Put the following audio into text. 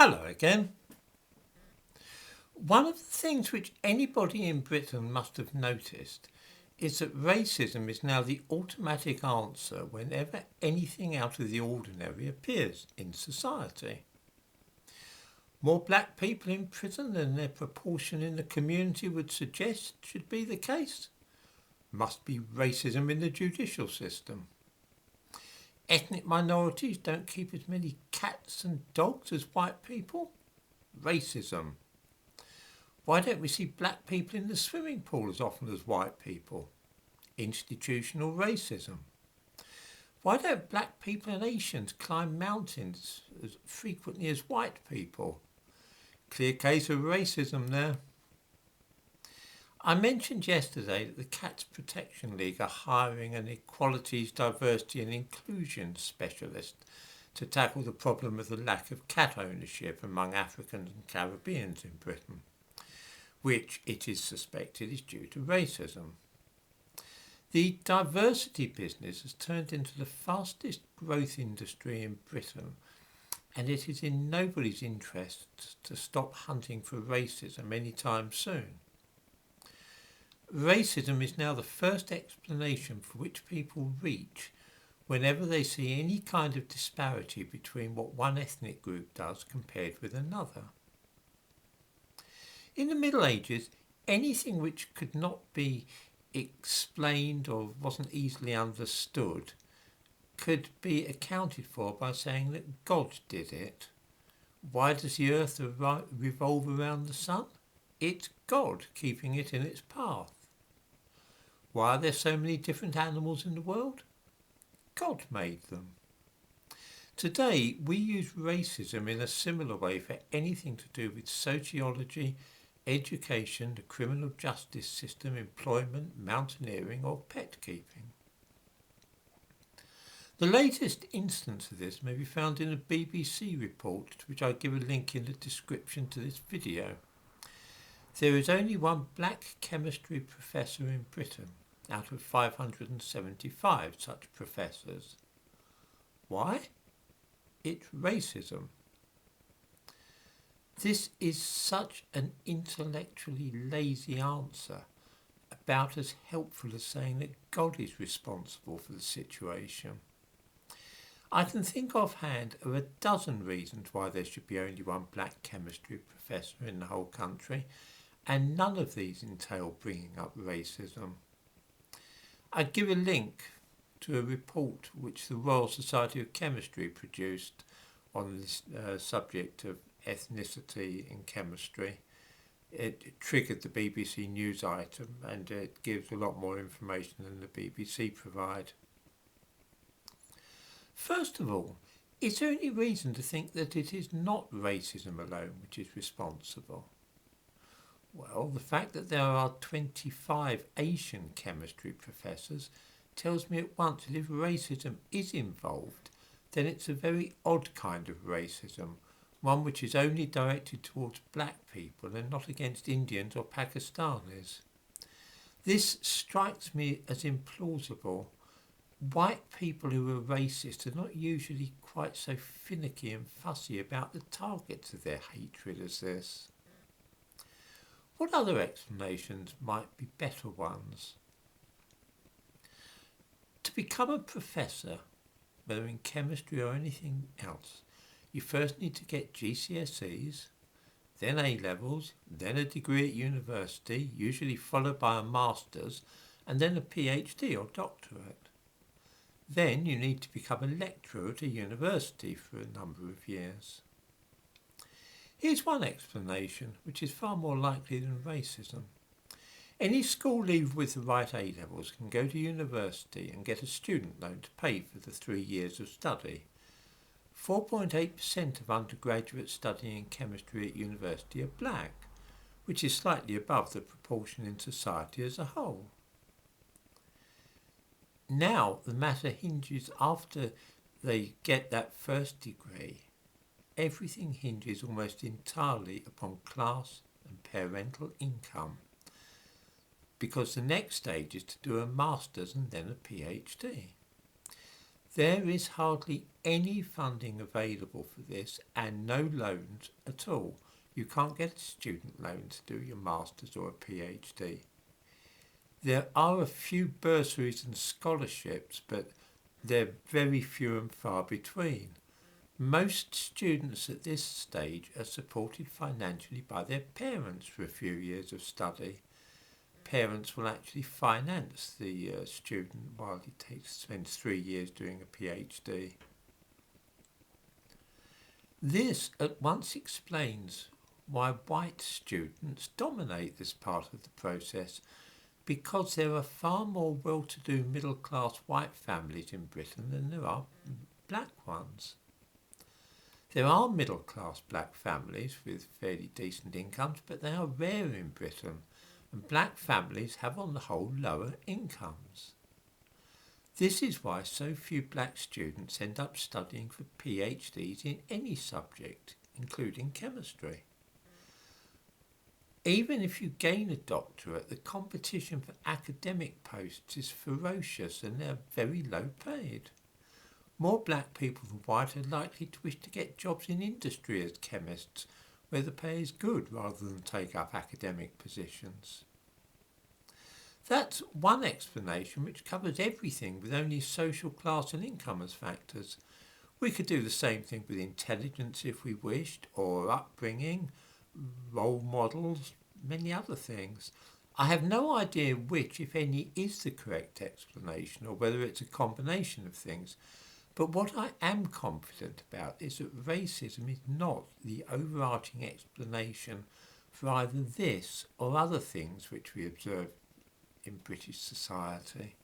Hello again. One of the things which anybody in Britain must have noticed is that racism is now the automatic answer whenever anything out of the ordinary appears in society. More black people in prison than their proportion in the community would suggest should be the case. Must be racism in the judicial system. Ethnic minorities don't keep as many cats and dogs as white people. Racism. Why don't we see black people in the swimming pool as often as white people? Institutional racism. Why don't black people and Asians climb mountains as frequently as white people? Clear case of racism there. I mentioned yesterday that the Cats Protection League are hiring an equalities, diversity and inclusion specialist to tackle the problem of the lack of cat ownership among Africans and Caribbeans in Britain, which it is suspected is due to racism. The diversity business has turned into the fastest growth industry in Britain, and it is in nobody's interest to stop hunting for racism anytime soon. Racism is now the first explanation for which people reach whenever they see any kind of disparity between what one ethnic group does compared with another. In the Middle Ages, anything which could not be explained or wasn't easily understood could be accounted for by saying that God did it. Why does the earth revolve around the sun? It's God keeping it in its path. Why are there so many different animals in the world? God made them. Today, we use racism in a similar way for anything to do with sociology, education, the criminal justice system, employment, mountaineering or pet keeping. The latest instance of this may be found in a BBC report, to which I give a link in the description to this video. There is only one black chemistry professor in Britain out of 575 such professors. Why? It's racism. This is such an intellectually lazy answer, about as helpful as saying that God is responsible for the situation. I can think offhand of a dozen reasons why there should be only one black chemistry professor in the whole country, and none of these entail bringing up racism. I'd give a link to a report which the Royal Society of Chemistry produced on this subject of ethnicity in chemistry. It triggered the BBC news item, and it gives a lot more information than the BBC provide. First of all, is there any reason to think that it is not racism alone which is responsible? Well, the fact that there are 25 Asian chemistry professors tells me at once that if racism is involved, then it's a very odd kind of racism, one which is only directed towards black people and not against Indians or Pakistanis. This strikes me as implausible. White people who are racist are not usually quite so finicky and fussy about the targets of their hatred as this. What other explanations might be better ones? To become a professor, whether in chemistry or anything else, you first need to get GCSEs, then A-levels, then a degree at university, usually followed by a master's, and then a PhD or doctorate. Then you need to become a lecturer at a university for a number of years. Here's one explanation, which is far more likely than racism. Any school leaver with the right A-levels can go to university and get a student loan to pay for the 3 years of study. 4.8% of undergraduates studying chemistry at university are black, which is slightly above the proportion in society as a whole. Now the matter hinges after they get that first degree. Everything hinges almost entirely upon class and parental income, because the next stage is to do a master's and then a PhD. There is hardly any funding available for this and no loans at all. You can't get a student loan to do your master's or a PhD. There are a few bursaries and scholarships, but they're very few and far between. Most students at this stage are supported financially by their parents for a few years of study. Parents will actually finance the student while he spends 3 years doing a PhD. This at once explains why white students dominate this part of the process, because there are far more well-to-do middle-class white families in Britain than there are black ones. There are middle-class black families with fairly decent incomes, but they are rare in Britain, and black families have on the whole lower incomes. This is why so few black students end up studying for PhDs in any subject, including chemistry. Even if you gain a doctorate, the competition for academic posts is ferocious and they're very low paid. More black people than white are likely to wish to get jobs in industry as chemists, where the pay is good, rather than take up academic positions. That's one explanation which covers everything with only social class and income as factors. We could do the same thing with intelligence if we wished, or upbringing, role models, many other things. I have no idea which, if any, is the correct explanation, or whether it's a combination of things. But what I am confident about is that racism is not the overarching explanation for either this or other things which we observe in British society.